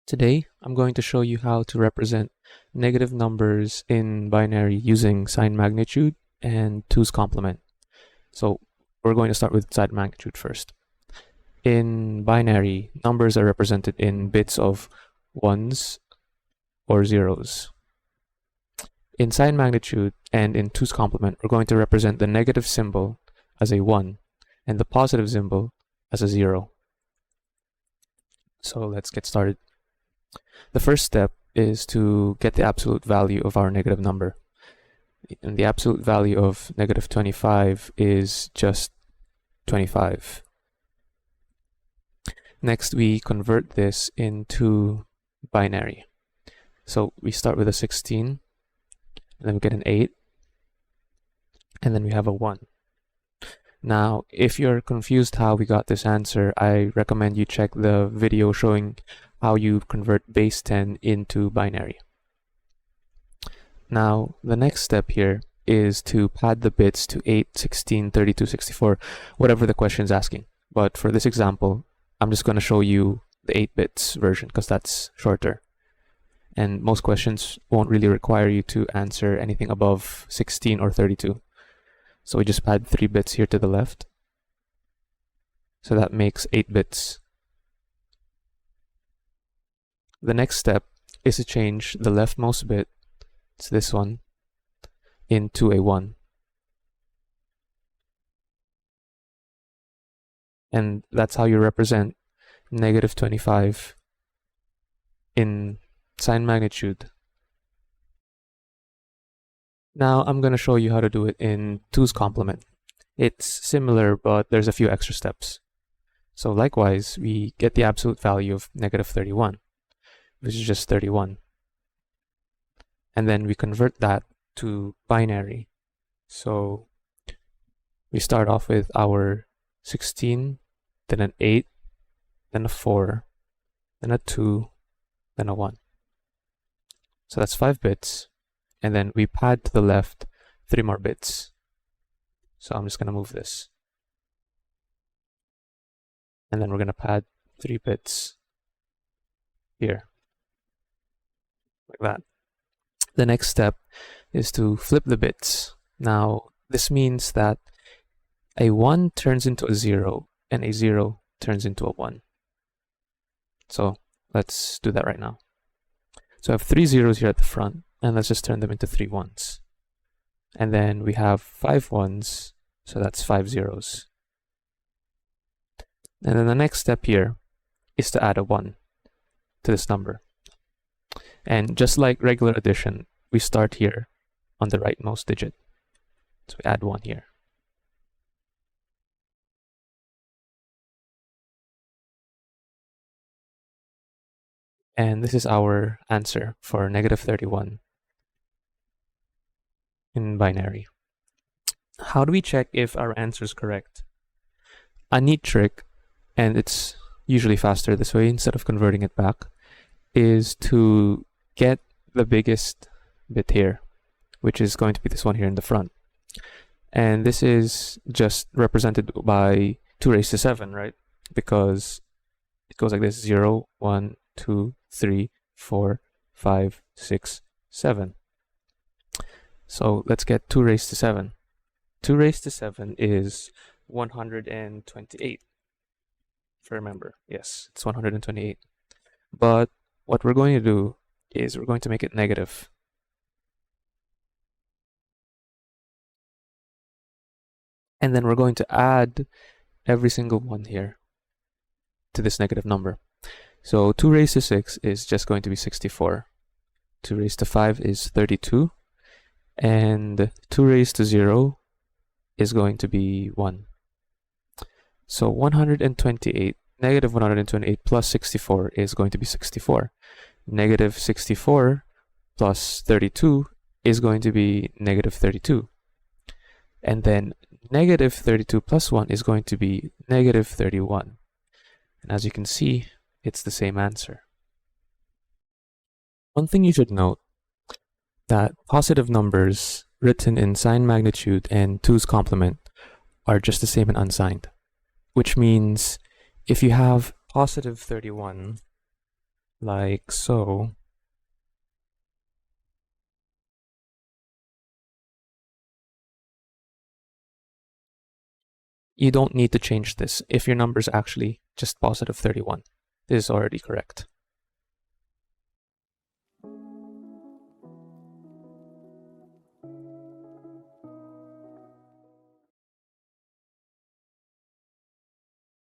Today, I'm going to show you how to represent negative numbers in binary using sign magnitude and 2's complement. So we're going to start with sign magnitude first. In binary, numbers are represented in bits of ones or zeros. In sign magnitude and in 2's complement, we're going to represent the negative symbol as a 1 and the positive symbol as a 0. So let's get started. The first step is to get the absolute value of our negative number. And the absolute value of negative 25 is just 25. Next, we convert this into binary. So we start with a 16, and then we get an 8, and then we have a 1. Now, if you're confused how we got this answer, I recommend you check the video showing how you convert base 10 into binary. Now, the next step here is to pad the bits to 8, 16, 32, 64, whatever the question is asking. But for this example, I'm just going to show you the 8 bits version because that's shorter. And most questions won't really require you to answer anything above 16 or 32. So we just pad 3 bits here to the left. So that makes 8 bits. The next step is to change the leftmost bit, it's this one, into a 1. And that's how you represent negative 25 in sign magnitude. Now I'm going to show you how to do it in 2's complement. It's similar, but there's a few extra steps. So likewise, we get the absolute value of negative 31, which is just 31. And then we convert that to binary. So we start off with our 16, then an 8, then a 4, then a 2, then a 1. So that's 5 bits. And then we pad to the left 3 more bits. So I'm just going to move this. And then we're going to pad 3 bits here. Like that. The next step is to flip the bits. Now, this means that a 1 turns into a 0 and a 0 turns into a 1. So let's do that right now. So I have 3 zeros here at the front, and let's just turn them into 3 1s. And then we have 5 1s, so that's 5 zeros. And then the next step here is to add a 1 to this number. And just like regular addition, we start here on the rightmost digit. So we add 1 here. And this is our answer for negative 31 in binary. How do we check if our answer is correct? A neat trick, and it's usually faster this way instead of converting it back, is to get the biggest bit here, which is going to be this one here in the front. And this is just represented by 2 raised to 7, right? Because it goes like this: 0, 1, 2, 3, 4, 5, 6, 7. So let's get 2 raised to 7. 2 raised to 7 is 128. If I remember, yes, it's 128. But what we're going to do is we're going to make it negative. And then we're going to add every single one here to this negative number. So 2 raised to 6 is just going to be 64. 2 raised to 5 is 32. And 2 raised to 0 is going to be 1. So 128, negative 128 plus 64 is going to be 64. Negative 64 plus 32 is going to be negative 32. And then negative 32 plus 1 is going to be negative 31. And as you can see, it's the same answer. One thing you should note, that positive numbers written in sign magnitude and 2's complement are just the same in unsigned, which means if you have positive 31 like so. You don't need to change this if your number is actually just positive 31. This is already correct.